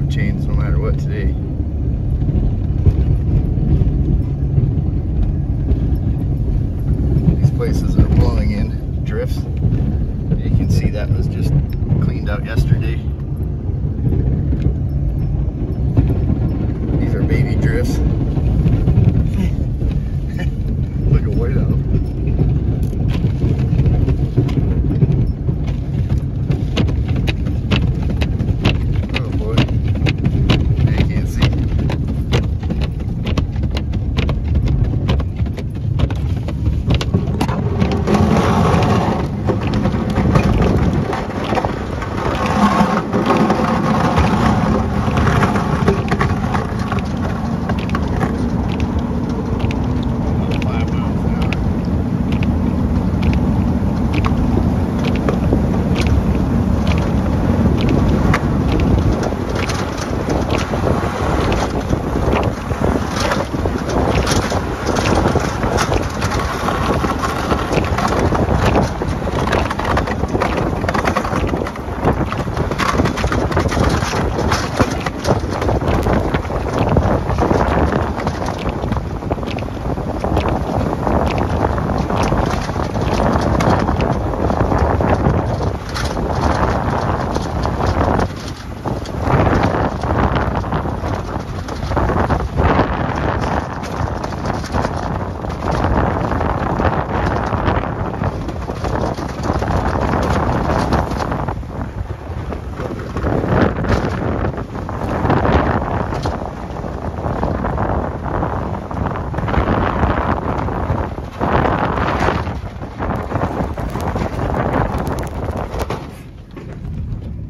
on chains no matter what today. These places are blowing in drifts. You can see that was just cleaned out yesterday. These are baby drifts. Look at whiteout.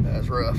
That's rough.